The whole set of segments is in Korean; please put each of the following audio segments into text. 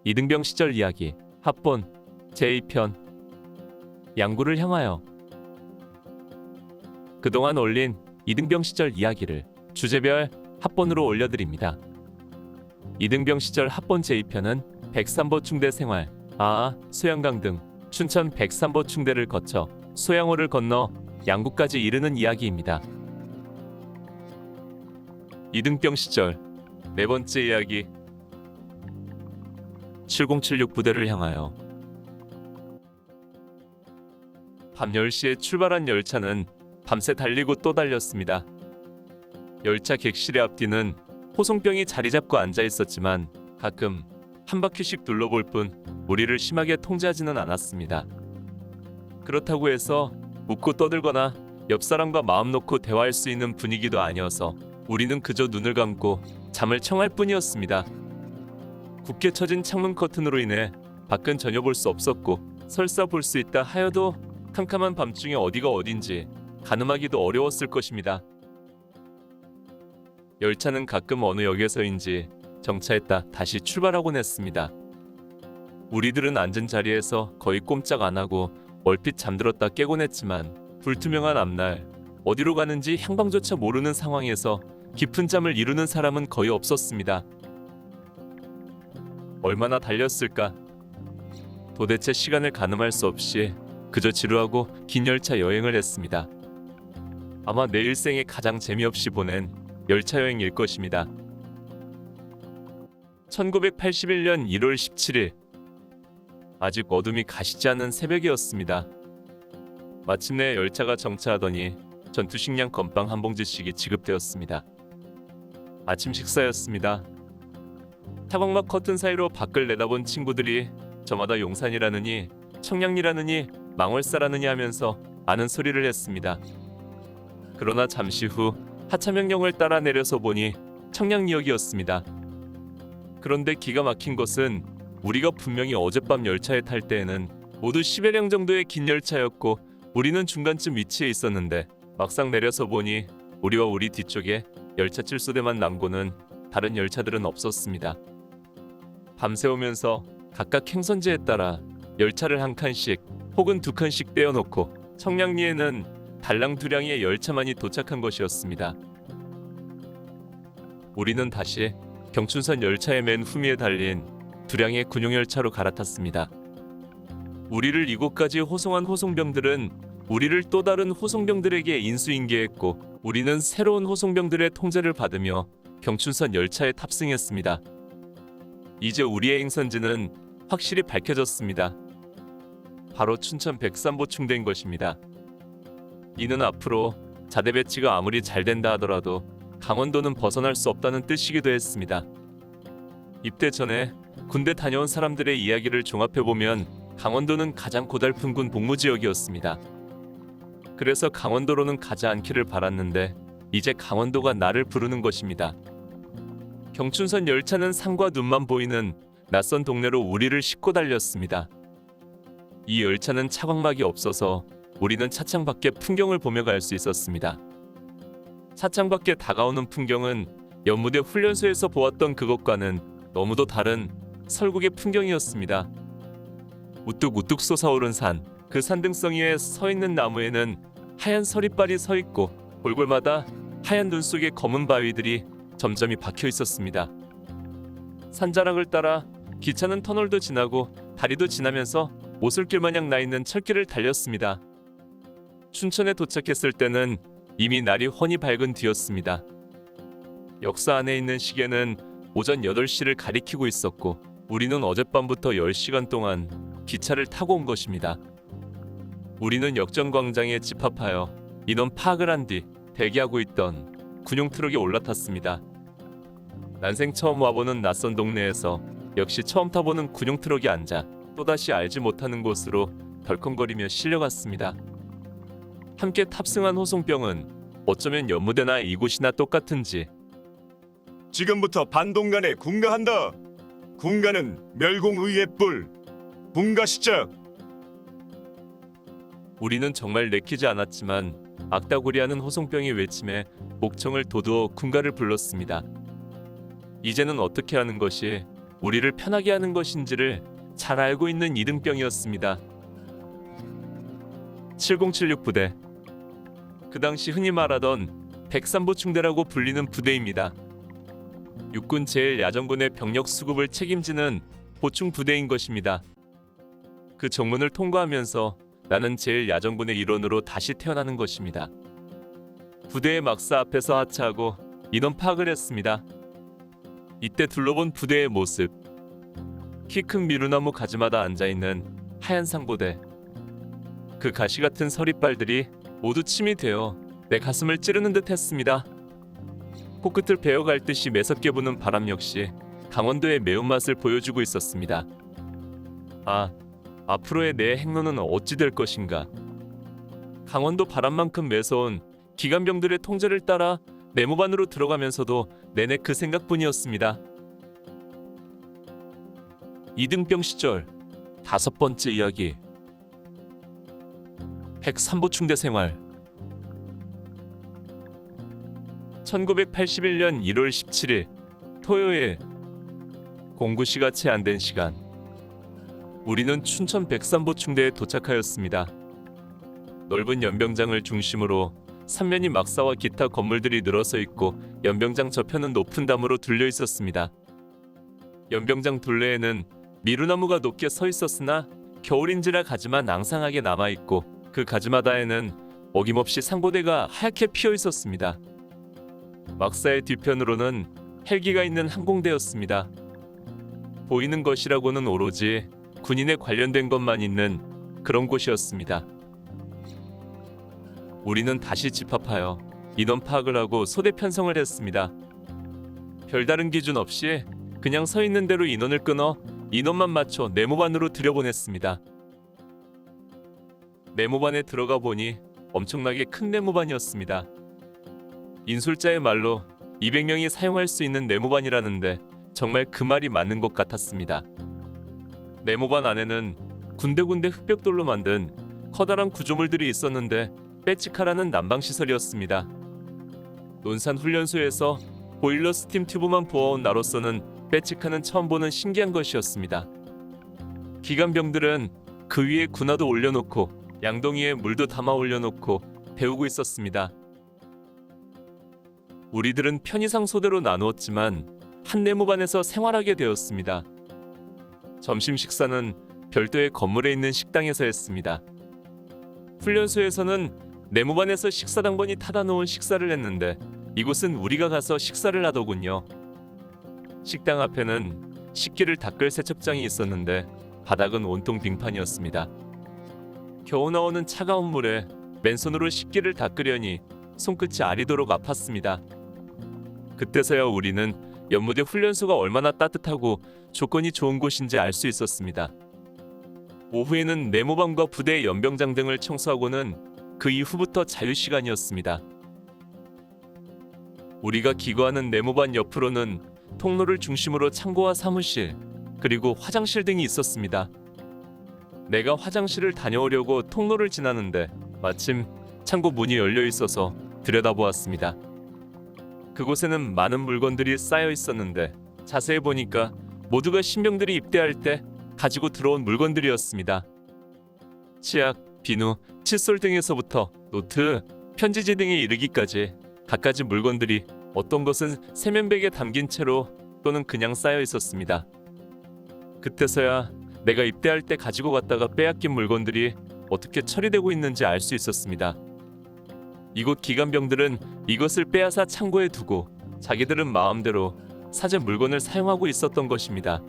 이등병 시절 이야기 합본 제2편 양구를 향하여. 그동안 올린 이등병 시절 이야기를 주제별 합본으로 올려드립니다. 이등병 시절 합본 제2편은 103보 충대 생활, 소양강 등 춘천 103보 충대를 거쳐 소양호를 건너 양구까지 이르는 이야기입니다. 이등병 시절 네 번째 이야기 7076 부대를 향하여. 밤 10시에 출발한 열차는 밤새 달리고 또 달렸습니다. 열차 객실의 앞뒤는 호송병이 자리 잡고 앉아 있었지만 가끔 한 바퀴씩 둘러볼 뿐 우리를 심하게 통제하지는 않았습니다. 그렇다고 해서 웃고 떠들거나 옆 사람과 마음 놓고 대화할 수 있는 분위기도 아니어서 우리는 그저 눈을 감고 잠을 청할 뿐이었습니다. 굳게 쳐진 창문 커튼으로 인해 밖은 전혀 볼 수 없었고 설사 볼 수 있다 하여도 캄캄한 밤중에 어디가 어딘지 가늠하기도 어려웠을 것입니다. 열차는 가끔 어느 역에서인지 정차했다 다시 출발하곤 했습니다. 우리들은 앉은 자리에서 거의 꼼짝 안 하고 얼핏 잠들었다 깨곤 했지만 불투명한 앞날 어디로 가는지 향방조차 모르는 상황에서 깊은 잠을 이루는 사람은 거의 없었습니다. 얼마나 달렸을까? 도대체 시간을 가늠할 수 없이 그저 지루하고 긴 열차 여행을 했습니다. 아마 내 일생에 가장 재미없이 보낸 열차 여행일 것입니다. 1981년 1월 17일 아직 어둠이 가시지 않은 새벽이었습니다. 마침내 열차가 정차하더니 전투식량 건빵 한 봉지씩이 지급되었습니다. 아침 식사였습니다. 타광막 커튼 사이로 밖을 내다본 친구들이 저마다 용산이라느니 청량리라느니 망월사라느니 하면서 아는 소리를 했습니다. 그러나 잠시 후 하차명령을 따라 내려서 보니 청량리역이었습니다. 그런데 기가 막힌 것은 우리가 분명히 어젯밤 열차에 탈 때에는 모두 10여량 정도의 긴 열차였고 우리는 중간쯤 위치해 있었는데 막상 내려서 보니 우리와 우리 뒤쪽에 열차 칠소대만 남고는 다른 열차들은 없었습니다. 밤새우면서 각각 행선지에 따라 열차를 한 칸씩 혹은 두 칸씩 떼어놓고 청량리에는 달랑 두량의 열차만이 도착한 것이었습니다. 우리는 다시 경춘선 열차의 맨 후미에 달린 두량의 군용열차로 갈아탔습니다. 우리를 이곳까지 호송한 호송병들은 우리를 또 다른 호송병들에게 인수인계했고 우리는 새로운 호송병들의 통제를 받으며 경춘선 열차에 탑승했습니다. 이제 우리의 행선지는 확실히 밝혀졌습니다. 바로 춘천 103보 충대인 것입니다. 이는 앞으로 자대 배치가 아무리 잘 된다 하더라도 강원도는 벗어날 수 없다는 뜻이기도 했습니다. 입대 전에 군대 다녀온 사람들의 이야기를 종합해보면 강원도는 가장 고달픈 군 복무지역이었습니다. 그래서 강원도로는 가지 않기를 바랐는데 이제 강원도가 나를 부르는 것입니다. 경춘선 열차는 산과 눈만 보이는 낯선 동네로 우리를 싣고 달렸습니다. 이 열차는 차광막이 없어서 우리는 차창 밖의 풍경을 보며 갈 수 있었습니다. 차창 밖에 다가오는 풍경은 연무대 훈련소에서 보았던 그것과는 너무도 다른 설국의 풍경이었습니다. 우뚝우뚝 솟아오른 산, 그 산등성 위에 서 있는 나무에는 하얀 서리빨이 서 있고 골골마다 하얀 눈 속에 검은 바위들이 점점이 박혀 있었습니다. 산자락을 따라 기차는 터널도 지나고 다리도 지나면서 오솔길 마냥 나 있는 철길을 달렸습니다. 춘천에 도착했을 때는 이미 날이 훤히 밝은 뒤였습니다. 역사 안에 있는 시계는 오전 8시를 가리키고 있었고 우리는 어젯밤부터 10시간 동안 기차를 타고 온 것입니다. 우리는 역전광장에 집합하여 인원 파악을 한 뒤 대기하고 있던 군용 트럭에 올라탔습니다. 난생 처음 와보는 낯선 동네에서 역시 처음 타보는 군용 트럭이 앉아 또다시 알지 못하는 곳으로 덜컹거리며 실려갔습니다. 함께 탑승한 호송병은 어쩌면 연무대나 이곳이나 똑같은지 지금부터 반동간에 군가한다. 군가는 멸공의의 뿔. 군가 시작. 우리는 정말 내키지 않았지만 악다구리하는 호송병이 외침에 목청을 도두어 군가를 불렀습니다. 이제는 어떻게 하는 것이 우리를 편하게 하는 것인지를 잘 알고 있는 이등병이었습니다. 7076 부대. 그 당시 흔히 말하던 103보 중대라고 불리는 부대입니다. 육군 제1야전군의 병력 수급을 책임지는 보충 부대인 것입니다. 그 정문을 통과하면서 나는 제1야전군의 일원으로 다시 태어나는 것입니다. 부대의 막사 앞에서 하차하고 인원 파악을 했습니다. 이때 둘러본 부대의 모습. 키 큰 미루나무 가지마다 앉아있는 하얀 상보대. 그 가시 같은 서리빨들이 모두 침이 되어 내 가슴을 찌르는 듯 했습니다. 코끝을 베어갈 듯이 매섭게 부는 바람 역시 강원도의 매운맛을 보여주고 있었습니다. 아, 앞으로의 내 행로는 어찌 될 것인가. 강원도 바람만큼 매서운 기관병들의 통제를 따라 내무반으로 들어가면서도 내내 그 생각뿐이었습니다. 이등병 시절 5번째 이야기. 103보 충대 생활. 1981년 1월 17일 토요일. 공구시가 채 안 된 시간. 우리는 춘천 103보 충대에 도착하였습니다. 넓은 연병장을 중심으로 삼면이 막사와 기타 건물들이 늘어서 있고 연병장 저편은 높은 담으로 둘려 있었습니다. 연병장 둘레에는 미루나무가 높게 서 있었으나 겨울인지라 가지만 앙상하게 남아있고 그 가지마다에는 어김없이 상보대가 하얗게 피어 있었습니다. 막사의 뒤편으로는 헬기가 있는 항공대였습니다. 보이는 것이라고는 오로지 군인에 관련된 것만 있는 그런 곳이었습니다. 우리는 다시 집합하여 인원 파악을 하고 소대 편성을 했습니다. 별다른 기준 없이 그냥 서 있는 대로 인원을 끊어 인원만 맞춰 내무반으로 들여보냈습니다. 내무반에 들어가 보니 엄청나게 큰 내무반이었습니다. 인솔자의 말로 200명이 사용할 수 있는 내무반이라는데 정말 그 말이 맞는 것 같았습니다. 내무반 안에는 군데군데 흑벽돌로 만든 커다란 구조물들이 있었는데 빼치카라는 난방시설이었습니다. 논산 훈련소에서 보일러 스팀 튜브만 부어온 나로서는 빼치카는 처음 보는 신기한 것이었습니다. 기관병들은 그 위에 군화도 올려놓고 양동이에 물도 담아 올려놓고 배우고 있었습니다. 우리들은 편의상 소대로 나누었지만 한 내무반에서 생활하게 되었습니다. 점심 식사는 별도의 건물에 있는 식당에서 했습니다. 훈련소에서는 내무반에서 식사당번이 타다 놓은 식사를 했는데 이곳은 우리가 가서 식사를 하더군요. 식당 앞에는 식기를 닦을 세척장이 있었는데 바닥은 온통 빙판이었습니다. 겨우 나오는 차가운 물에 맨손으로 식기를 닦으려니 손끝이 아리도록 아팠습니다. 그때서야 우리는 연무대 훈련소가 얼마나 따뜻하고 조건이 좋은 곳인지 알 수 있었습니다. 오후에는 내무반과 부대의 연병장 등을 청소하고는 그 이후부터 자유시간이었습니다. 우리가 기거하는 내무반 옆으로는 통로를 중심으로 창고와 사무실, 그리고 화장실 등이 있었습니다. 내가 화장실을 다녀오려고 통로를 지나는데 마침 창고 문이 열려 있어서 들여다보았습니다. 그곳에는 많은 물건들이 쌓여 있었는데 자세히 보니까 모두가 신병들이 입대할 때 가지고 들어온 물건들이었습니다. 치약, 비누, 칫솔 등에서부터 노트, 편지지 등에 이르기까지 갖가지 물건들이 어떤 것은 세면백에 담긴 채로 또는 그냥 쌓여 있었습니다. 그때서야 내가 입대할 때 가지고 갔다가 빼앗긴 물건들이 어떻게 처리되고 있는지 알 수 있었습니다. 이곳 기관병들은 이것을 빼앗아 창고에 두고 자기들은 마음대로 사제 물건을 사용하고 있었던 것입니다.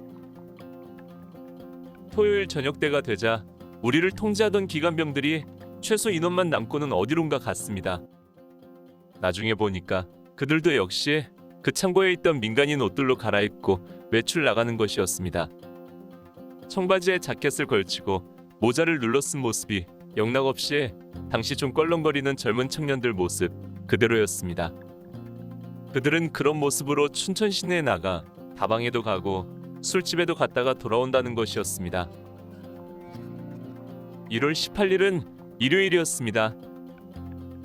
토요일 저녁 때가 되자 우리를 통제하던 기관병들이 최소 인원만 남고는 어디론가 갔습니다. 나중에 보니까 그들도 역시 그 창고에 있던 민간인 옷들로 갈아입고 외출 나가는 것이었습니다. 청바지에 자켓을 걸치고 모자를 눌러 쓴 모습이 영락없이 당시 좀 껄렁거리는 젊은 청년들 모습 그대로였습니다. 그들은 그런 모습으로 춘천 시내에 나가 다방에도 가고 술집에도 갔다가 돌아온다는 것이었습니다. 1월 18일은 일요일이었습니다.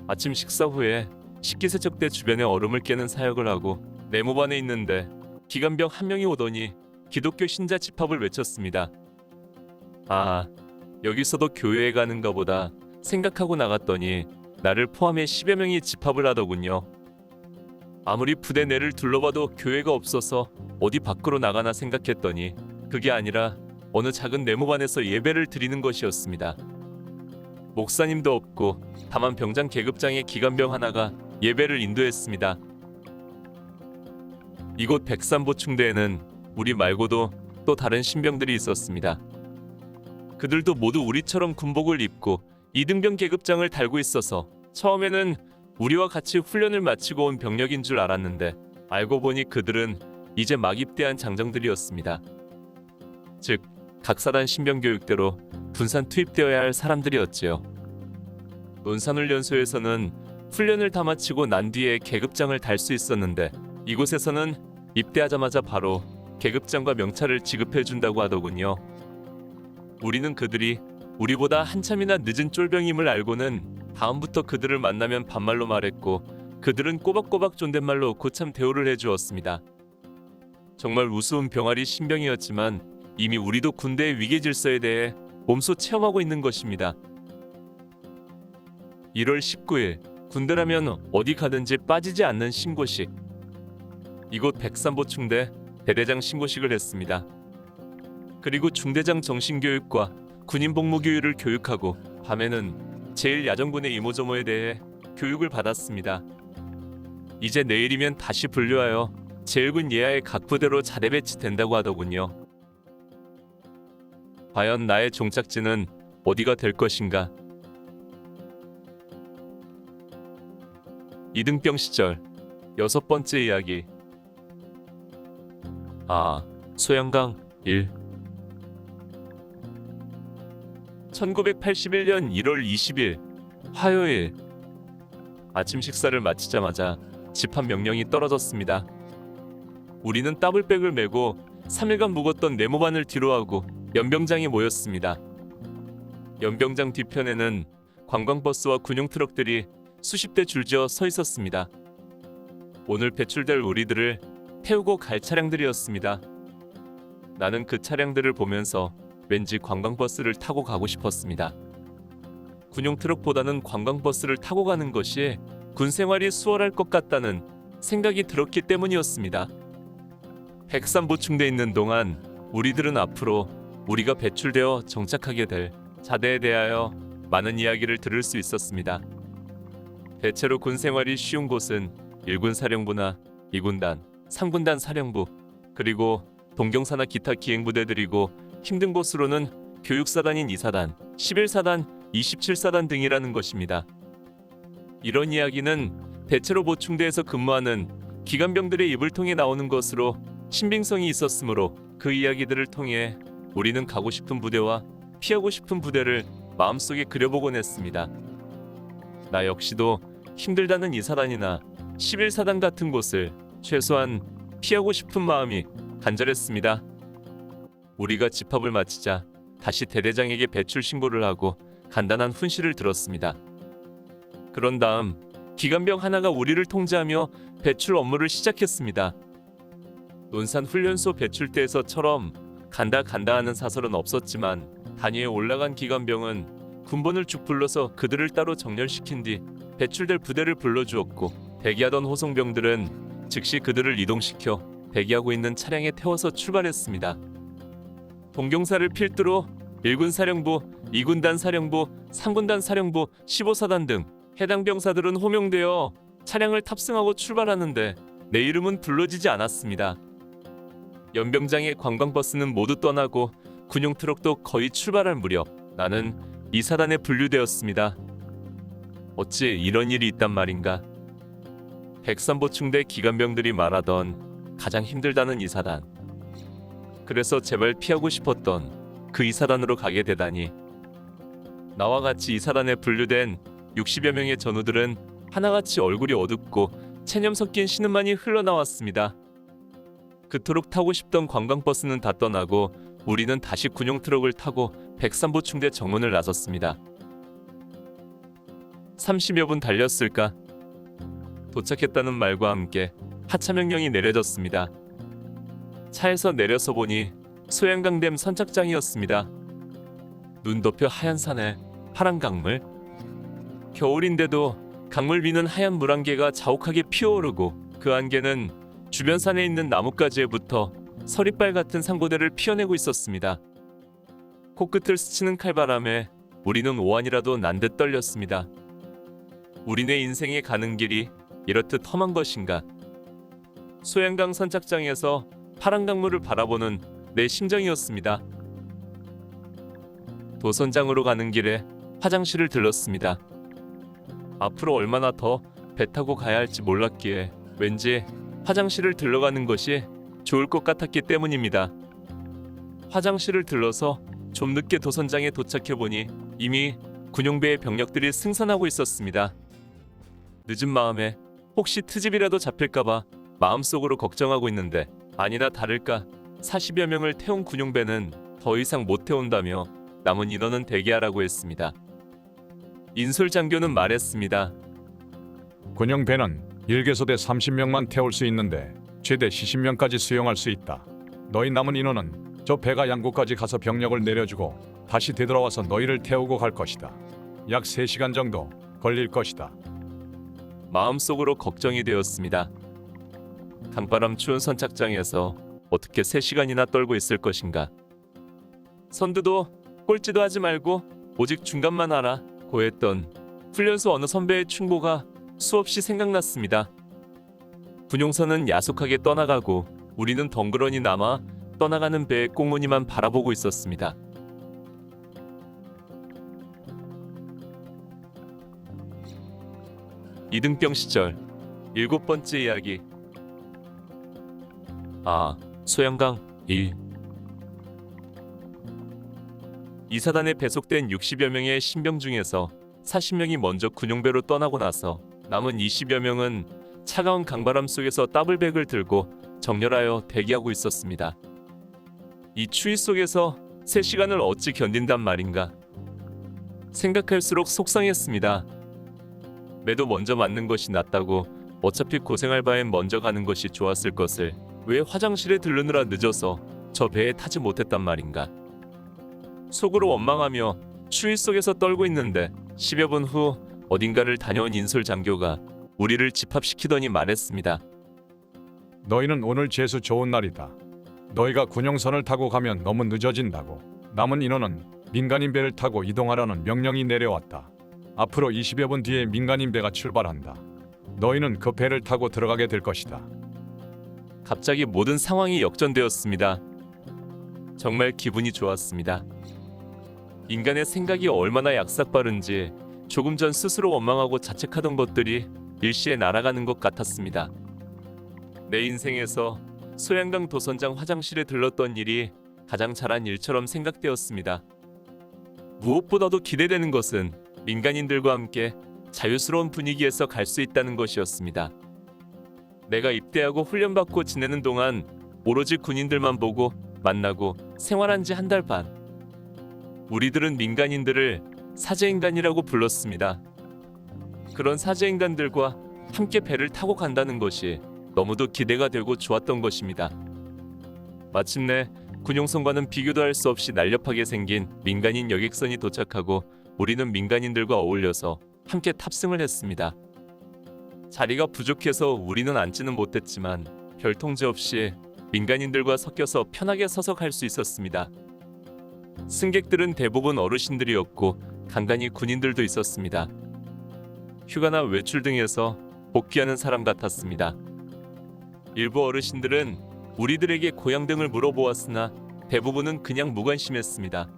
아침 식사 후에 식기세척대 주변에 얼음을 깨는 사역을 하고 내무반에 있는데 기관병 한 명이 오더니 기독교 신자 집합을 외쳤습니다. 아, 여기서도 교회에 가는가 보다 생각하고 나갔더니 나를 포함해 10여 명이 집합을 하더군요. 아무리 부대 내를 둘러봐도 교회가 없어서 어디 밖으로 나가나 생각했더니 그게 아니라 어느 작은 네모반에서 예배를 드리는 것이었습니다. 목사님도 없고 다만 병장 계급장의 기관병 하나가 예배를 인도했습니다. 이곳 백산보충대에는 우리 말고도 또 다른 신병들이 있었습니다. 그들도 모두 우리처럼 군복을 입고 이등병 계급장을 달고 있어서 처음에는 우리와 같이 훈련을 마치고 온 병력인 줄 알았는데 알고 보니 그들은 이제 막 입대한 장정들이었습니다. 즉, 각 사단 신병 교육대로 분산 투입되어야 할 사람들이었지요. 논산훈련소에서는 훈련을 다 마치고 난 뒤에 계급장을 달 수 있었는데 이곳에서는 입대하자마자 바로 계급장과 명찰을 지급해 준다고 하더군요. 우리는 그들이 우리보다 한참이나 늦은 쫄병임을 알고는 다음부터 그들을 만나면 반말로 말했고 그들은 꼬박꼬박 존댓말로 고참 대우를 해주었습니다. 정말 우스운 병아리 신병이었지만 이미 우리도 군대의 위계 질서에 대해 몸소 체험하고 있는 것입니다. 1월 19일, 군대라면 어디 가든지 빠지지 않는 신고식. 이곳 백산보충대 대대장 신고식을 했습니다. 그리고 중대장 정신교육과 군인 복무교육을 교육하고 밤에는 제1야전군의 이모저모에 대해 교육을 받았습니다. 이제 내일이면 다시 분류하여 제1군 예하의 각 부대로 자대 배치된다고 하더군요. 과연 나의 종착지는 어디가 될 것인가? 이등병 시절 6번째 이야기. 소양강 1. 1981년 1월 20일 화요일 아침 식사를 마치자마자 집합 명령이 떨어졌습니다. 우리는 따블백을 메고 3일간 묵었던 네모반을 뒤로하고 연병장에 모였습니다. 연병장 뒤편에는 관광버스와 군용 트럭들이 수십 대 줄지어 서 있었습니다. 오늘 배출될 우리들을 태우고 갈 차량들이었습니다. 나는 그 차량들을 보면서 왠지 관광버스를 타고 가고 싶었습니다. 군용 트럭보다는 관광버스를 타고 가는 것이 군 생활이 수월할 것 같다는 생각이 들었기 때문이었습니다. 백산보충돼 있는 동안 우리들은 앞으로 우리가 배출되어 정착하게 될 자대에 대하여 많은 이야기를 들을 수 있었습니다. 대체로 군 생활이 쉬운 곳은 1군 사령부나 2군단, 3군단 사령부, 그리고 동경사나 기타 기행부대들이고 힘든 곳으로는 교육사단인 2사단, 11사단, 27사단 등이라는 것입니다. 이런 이야기는 대체로 보충대에서 근무하는 기관병들의 입을 통해 나오는 것으로 신빙성이 있었으므로 그 이야기들을 통해 우리는 가고 싶은 부대와 피하고 싶은 부대를 마음속에 그려보곤 했습니다. 나 역시도 힘들다는 2사단이나 11사단 같은 곳을 최소한 피하고 싶은 마음이 간절했습니다. 우리가 집합을 마치자 다시 대대장에게 배출 신고를 하고 간단한 훈시를 들었습니다. 그런 다음 기관병 하나가 우리를 통제하며 배출 업무를 시작했습니다. 논산 훈련소 배출대에서처럼 간다 하는 사설은 없었지만 단위에 올라간 기관병은 군번을 쭉 불러서 그들을 따로 정렬시킨 뒤 배출될 부대를 불러주었고 대기하던 호송병들은 즉시 그들을 이동시켜 대기하고 있는 차량에 태워서 출발했습니다. 동경사를 필두로 1군 사령부, 2군단 사령부, 3군단 사령부, 15사단 등 해당 병사들은 호명되어 차량을 탑승하고 출발하는데 내 이름은 불러지지 않았습니다. 연병장의 관광버스는 모두 떠나고 군용 트럭도 거의 출발할 무렵 나는 2사단에 분류되었습니다. 어찌 이런 일이 있단 말인가? 백산보충대 기관병들이 말하던 가장 힘들다는 2사단. 그래서 제발 피하고 싶었던 그 2사단으로 가게 되다니. 나와 같이 2사단에 분류된 60여 명의 전우들은 하나같이 얼굴이 어둡고 체념 섞인 신음만이 흘러나왔습니다. 그토록 타고 싶던 관광버스는 다 떠나고 우리는 다시 군용 트럭을 타고 백산보충대 정문을 나섰습니다. 30여 분 달렸을까? 도착했다는 말과 함께 하차 명령이 내려졌습니다. 차에서 내려서 보니 소양강댐 선착장이었습니다. 눈 덮여 하얀 산에 파란 강물. 겨울인데도 강물 위는 하얀 물안개가 자욱하게 피어오르고 그 안개는 주변 산에 있는 나뭇가지에 붙어 서리빨 같은 상고대를 피어내고 있었습니다. 코끝을 스치는 칼바람에 우리는 오한이라도 난 듯 떨렸습니다. 우리네 인생에 가는 길이 이렇듯 험한 것인가. 소양강 선착장에서 파란 강물을 바라보는 내 심정이었습니다. 도선장으로 가는 길에 화장실을 들렀습니다. 앞으로 얼마나 더 배 타고 가야 할지 몰랐기에 왠지 화장실을 들러가는 것이 좋을 것 같았기 때문입니다. 화장실을 들러서 좀 늦게 도선장에 도착해보니 이미 군용배의 병력들이 승선하고 있었습니다. 늦은 마음에 혹시 트집이라도 잡힐까봐 마음속으로 걱정하고 있는데 아니나 다를까 40여 명을 태운 군용배는 더 이상 못 태운다며 남은 인원은 대기하라고 했습니다. 인솔 장교는 말했습니다. 군용배는 일개소대 30명만 태울 수 있는데 최대 70명까지 수용할 수 있다. 너희 남은 인원은 저 배가 양구까지 가서 병력을 내려주고 다시 되돌아와서 너희를 태우고 갈 것이다. 약 3시간 정도 걸릴 것이다. 마음속으로 걱정이 되었습니다. 강바람 추운 선착장에서 어떻게 3시간이나 떨고 있을 것인가. 선두도 꼴찌도 하지 말고 오직 중간만 하라 고했던 훈련소 어느 선배의 충고가 수없이 생각났습니다. 군용선은 야속하게 떠나가고 우리는 덩그러니 남아 떠나가는 배의 꽁무니만 바라보고 있었습니다. 이등병 시절 7번째 이야기. 소양강 1. 이사단에 배속된 60여 명의 신병 중에서 40명이 먼저 군용배로 떠나고 나서 남은 20여 명은 차가운 강바람 속에서 더블백을 들고 정렬하여 대기하고 있었습니다. 이 추위 속에서 3시간을 어찌 견딘단 말인가. 생각할수록 속상했습니다. 매도 먼저 맞는 것이 낫다고 어차피 고생할 바엔 먼저 가는 것이 좋았을 것을 왜 화장실에 들르느라 늦어서 저 배에 타지 못했단 말인가. 속으로 원망하며 추위 속에서 떨고 있는데 10여 분 후 어딘가를 다녀온 인솔 장교가 우리를 집합시키더니 말했습니다. 너희는 오늘 재수 좋은 날이다. 너희가 군용선을 타고 가면 너무 늦어진다고. 남은 인원은 민간인 배를 타고 이동하라는 명령이 내려왔다. 앞으로 20여 분 뒤에 민간인 배가 출발한다. 너희는 그 배를 타고 들어가게 될 것이다. 갑자기 모든 상황이 역전되었습니다. 정말 기분이 좋았습니다. 인간의 생각이 얼마나 약삭빠른지 조금 전 스스로 원망하고 자책하던 것들이 일시에 날아가는 것 같았습니다. 내 인생에서 소양강 도선장 화장실에 들렀던 일이 가장 잘한 일처럼 생각되었습니다. 무엇보다도 기대되는 것은 민간인들과 함께 자유스러운 분위기에서 갈 수 있다는 것이었습니다. 내가 입대하고 훈련받고 지내는 동안 오로지 군인들만 보고 만나고 생활한 지 한 달 반. 우리들은 민간인들을 사제인간이라고 불렀습니다. 그런 사제인간들과 함께 배를 타고 간다는 것이 너무도 기대가 되고 좋았던 것입니다. 마침내 군용선과는 비교도 할 수 없이 날렵하게 생긴 민간인 여객선이 도착하고 우리는 민간인들과 어울려서 함께 탑승을 했습니다. 자리가 부족해서 우리는 앉지는 못했지만 별 통제 없이 민간인들과 섞여서 편하게 서서 갈 수 있었습니다. 승객들은 대부분 어르신들이었고 간간히 군인들도 있었습니다. 휴가나 외출 등에서 복귀하는 사람 같았습니다. 일부 어르신들은 우리들에게 고향 등을 물어보았으나 대부분은 그냥 무관심했습니다.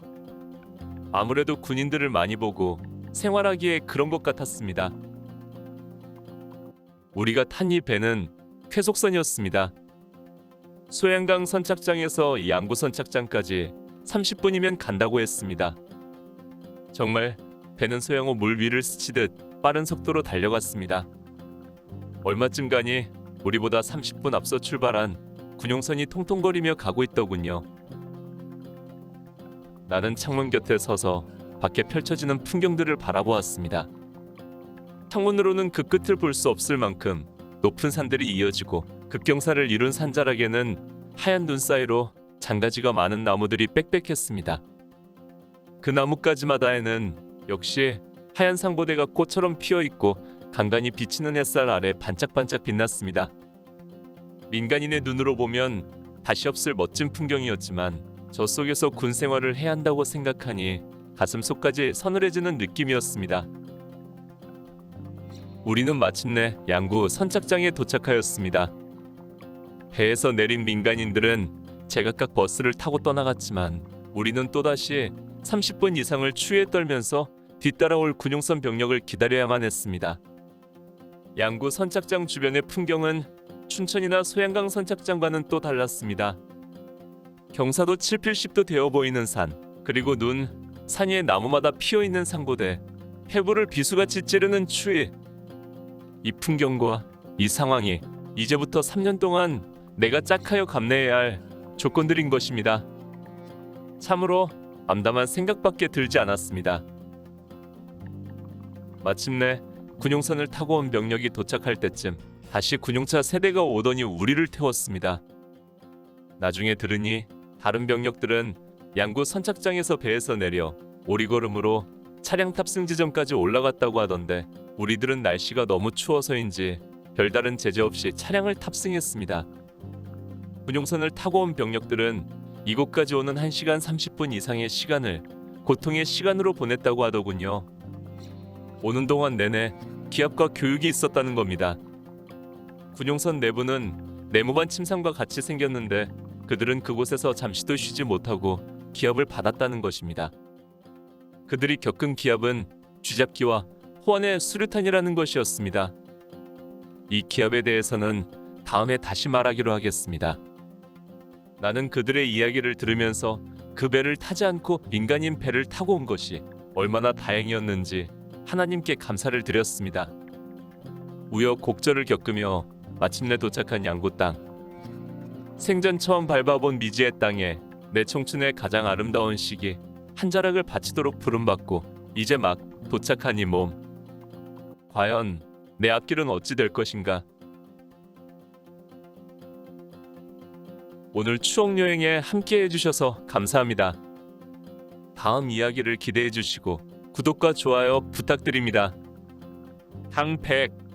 아무래도 군인들을 많이 보고 생활하기에 그런 것 같았습니다. 우리가 탄 이 배는 쾌속선이었습니다. 소양강 선착장에서 양구 선착장까지 30분이면 간다고 했습니다. 정말 배는 소양호 물 위를 스치듯 빠른 속도로 달려갔습니다. 얼마쯤 가니 우리보다 30분 앞서 출발한 군용선이 통통거리며 가고 있더군요. 나는 창문 곁에 서서 밖에 펼쳐지는 풍경들을 바라보았습니다. 창문으로는 그 끝을 볼 수 없을 만큼 높은 산들이 이어지고 급경사를 이룬 산자락에는 하얀 눈 사이로 장가지가 많은 나무들이 빽빽했습니다. 그 나뭇가지마다에는 역시 하얀 상보대가 꽃처럼 피어 있고 간간히 비치는 햇살 아래 반짝반짝 빛났습니다. 민간인의 눈으로 보면 다시 없을 멋진 풍경이었지만 저 속에서 군 생활을 해야 한다고 생각하니 가슴속까지 서늘해지는 느낌이었습니다. 우리는 마침내 양구 선착장에 도착하였습니다. 배에서 내린 민간인들은 제각각 버스를 타고 떠나갔지만 우리는 또다시 30분 이상을 추위에 떨면서 뒤따라올 군용선 병력을 기다려야만 했습니다. 양구 선착장 주변의 풍경은 춘천이나 소양강 선착장과는 또 달랐습니다. 경사도 7,80도 되어 보이는 산, 그리고 눈, 산 위에 나무마다 피어있는 상고대, 해부를 비수같이 찌르는 추위. 이 풍경과 이 상황이 이제부터 3년 동안 내가 짝하여 감내해야 할 조건들인 것입니다. 참으로 암담한 생각밖에 들지 않았습니다. 마침내 군용선을 타고 온 병력이 도착할 때쯤 다시 군용차 세대가 오더니 우리를 태웠습니다. 나중에 들으니 다른 병력들은 양구 선착장에서 배에서 내려 오리걸음으로 차량 탑승 지점까지 올라갔다고 하던데 우리들은 날씨가 너무 추워서인지 별다른 제재 없이 차량을 탑승했습니다. 군용선을 타고 온 병력들은 이곳까지 오는 1시간 30분 이상의 시간을 고통의 시간으로 보냈다고 하더군요. 오는 동안 내내 기합과 교육이 있었다는 겁니다. 군용선 내부는 네모반 침상과 같이 생겼는데 그들은 그곳에서 잠시도 쉬지 못하고 기합을 받았다는 것입니다. 그들이 겪은 기합은 쥐잡기와 호환의 수류탄이라는 것이었습니다. 이 기합에 대해서는 다음에 다시 말하기로 하겠습니다. 나는 그들의 이야기를 들으면서 그 배를 타지 않고 민간인 배를 타고 온 것이 얼마나 다행이었는지 하나님께 감사를 드렸습니다. 우여곡절을 겪으며 마침내 도착한 양구 땅. 생전 처음 밟아본 미지의 땅에 내 청춘의 가장 아름다운 시기 한 자락을 바치도록 부름받고 이제 막 도착한 이 몸. 과연 내 앞길은 어찌 될 것인가? 오늘 추억 여행에 함께 해주셔서 감사합니다. 다음 이야기를 기대해 주시고 구독과 좋아요 부탁드립니다. 당백